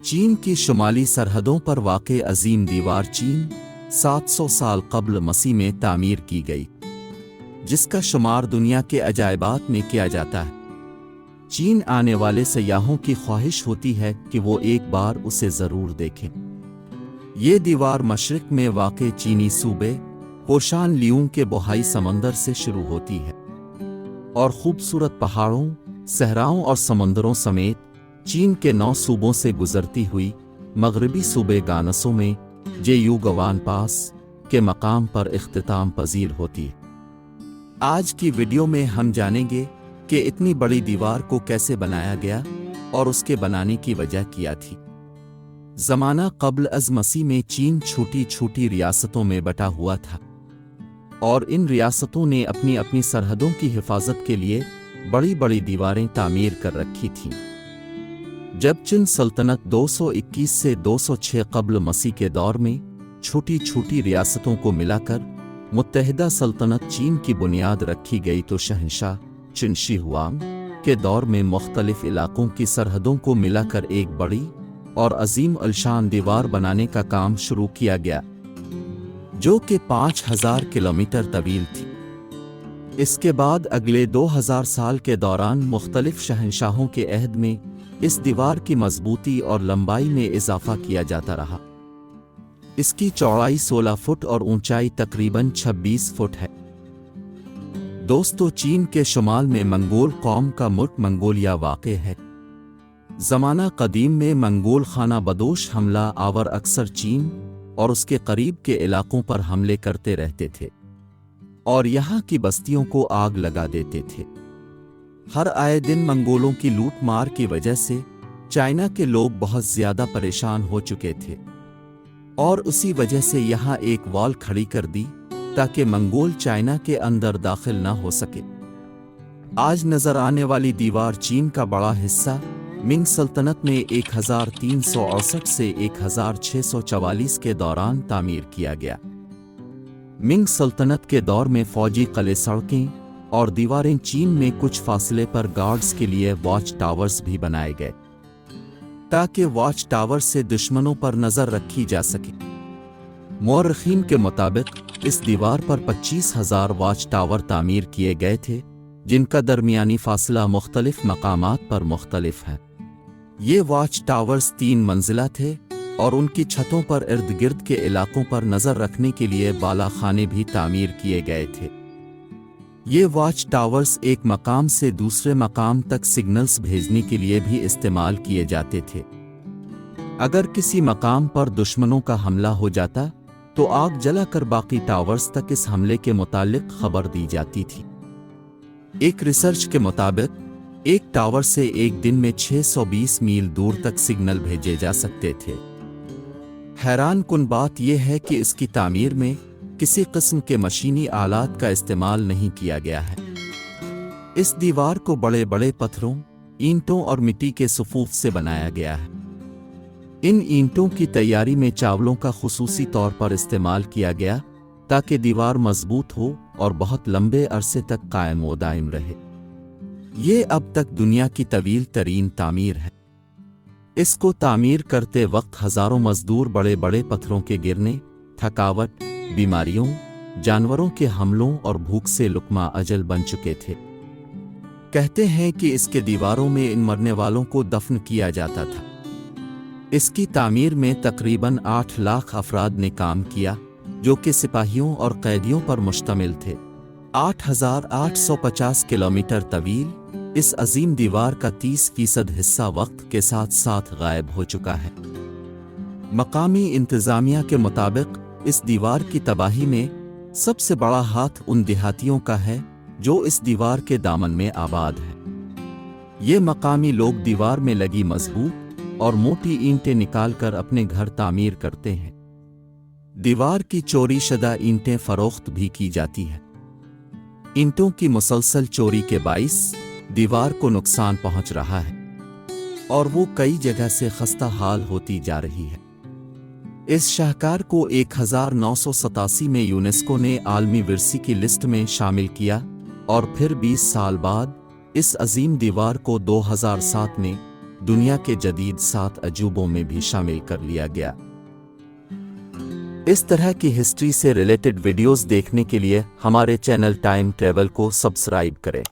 چین کی شمالی سرحدوں پر واقع عظیم دیوار چین 700 سال قبل مسیح میں تعمیر کی گئی، جس کا شمار دنیا کے عجائبات میں کیا جاتا ہے۔ چین آنے والے سیاحوں کی خواہش ہوتی ہے کہ وہ ایک بار اسے ضرور دیکھیں۔ یہ دیوار مشرق میں واقع چینی صوبے ہوشان لیون کے بحیرہ سمندر سے شروع ہوتی ہے اور خوبصورت پہاڑوں، صحراؤں اور سمندروں سمیت چین کے 9 صوبوں سے گزرتی ہوئی مغربی صوبے گانسو میں جیوگوان پاس کے مقام پر اختتام پذیر ہوتی ہے۔ آج کی ویڈیو میں ہم جانیں گے کہ اتنی بڑی دیوار کو کیسے بنایا گیا اور اس کے بنانے کی وجہ کیا تھی۔ زمانہ قبل از مسیح میں چین چھوٹی چھوٹی ریاستوں میں بٹا ہوا تھا، اور ان ریاستوں نے اپنی اپنی سرحدوں کی حفاظت کے لیے بڑی بڑی دیواریں تعمیر کر رکھی تھیں۔ جب چین سلطنت 221 سے 206 قبل مسیح کے دور میں چھوٹی چھوٹی ریاستوں کو ملا کر متحدہ سلطنت چین کی بنیاد رکھی گئی تو شہنشاہ چن شی ہوانگ کے دور میں مختلف علاقوں کی سرحدوں کو ملا کر ایک بڑی اور عظیم الشان دیوار بنانے کا کام شروع کیا گیا، جو کہ 5000 کلومیٹر طویل تھی۔ اس کے بعد اگلے 2000 سال کے دوران مختلف شہنشاہوں کے عہد میں اس دیوار کی مضبوطی اور لمبائی میں اضافہ کیا جاتا رہا۔ اس کی چوڑائی 16 فٹ اور اونچائی تقریباً 26 فٹ ہے۔ دوستو، چین کے شمال میں منگول قوم کا ملک منگولیا واقع ہے۔ زمانہ قدیم میں منگول خانہ بدوش حملہ آور اکثر چین اور اس کے قریب کے علاقوں پر حملے کرتے رہتے تھے اور یہاں کی بستیوں کو آگ لگا دیتے تھے۔ ہر آئے دن منگولوں کی لوٹ مار کی وجہ سے چائنا کے لوگ بہت زیادہ پریشان ہو چکے تھے، اور اسی وجہ سے یہاں ایک وال کھڑی کر دی تاکہ منگول چائنا کے اندر داخل نہ ہو سکے۔ آج نظر آنے والی دیوار چین کا بڑا حصہ منگ سلطنت میں 1368 سے 1644 کے دوران تعمیر کیا گیا۔ منگ سلطنت کے دور میں فوجی قلعے، سڑکیں اور دیواریں چین میں کچھ فاصلے پر گارڈز کے لیے واچ ٹاورز بھی بنائے گئے تاکہ واچ ٹاور سے دشمنوں پر نظر رکھی جا سکے۔ مورخین کے مطابق اس دیوار پر 25,000 واچ ٹاور تعمیر کیے گئے تھے، جن کا درمیانی فاصلہ مختلف مقامات پر مختلف ہے۔ یہ واچ ٹاورز 3 منزلہ تھے اور ان کی چھتوں پر ارد گرد کے علاقوں پر نظر رکھنے کے لیے بالا خانے بھی تعمیر کیے گئے تھے۔ یہ واچ ٹاورز ایک مقام سے دوسرے مقام تک سگنلز بھیجنے کے لیے بھی استعمال کیے جاتے تھے۔ اگر کسی مقام پر دشمنوں کا حملہ ہو جاتا تو آگ جلا کر باقی ٹاورز تک اس حملے کے متعلق خبر دی جاتی تھی۔ ایک ریسرچ کے مطابق ایک ٹاور سے ایک دن میں 620 میل دور تک سگنل بھیجے جا سکتے تھے۔ حیران کن بات یہ ہے کہ اس کی تعمیر میں کسی قسم کے مشینی آلات کا استعمال نہیں کیا گیا ہے۔ اس دیوار کو بڑے بڑے پتھروں، اینٹوں اور مٹی کے صفوف سے بنایا گیا ہے۔ ان اینٹوں کی تیاری میں چاولوں کا خصوصی طور پر استعمال کیا گیا تاکہ دیوار مضبوط ہو اور بہت لمبے عرصے تک قائم و دائم رہے۔ یہ اب تک دنیا کی طویل ترین تعمیر ہے۔ اس کو تعمیر کرتے وقت ہزاروں مزدور بڑے بڑے پتھروں کے گرنے، تھکاوٹ، بیماریوں، جانوروں کے حملوں اور بھوک سے لقمہ اجل بن چکے تھے۔ کہتے ہیں کہ اس کے دیواروں میں ان مرنے والوں کو دفن کیا جاتا تھا۔ اس کی تعمیر میں تقریباً 8 لاکھ افراد نے کام کیا، جو کہ سپاہیوں اور قیدیوں پر مشتمل تھے۔ 8850 کلومیٹر طویل اس عظیم دیوار کا 30% حصہ وقت کے ساتھ ساتھ غائب ہو چکا ہے۔ مقامی انتظامیہ کے مطابق اس دیوار کی تباہی میں سب سے بڑا ہاتھ ان دیہاتیوں کا ہے جو اس دیوار کے دامن میں آباد ہے۔ یہ مقامی لوگ دیوار میں لگی مضبوط اور موٹی اینٹیں نکال کر اپنے گھر تعمیر کرتے ہیں۔ دیوار کی چوری شدہ اینٹیں فروخت بھی کی جاتی ہیں۔ اینٹوں کی مسلسل چوری کے باعث دیوار کو نقصان پہنچ رہا ہے اور وہ کئی جگہ سے خستہ حال ہوتی جا رہی ہے۔ اس شاہکار کو 1987 میں یونیسکو نے عالمی ورثے کی لسٹ میں شامل کیا اور پھر 20 سال بعد اس عظیم دیوار کو 2007 میں دنیا کے جدید 7 عجوبوں میں بھی شامل کر لیا گیا۔ اس طرح کی ہسٹری سے ریلیٹڈ ویڈیوز دیکھنے کے لیے ہمارے چینل ٹائم ٹریول کو سبسکرائب کریں۔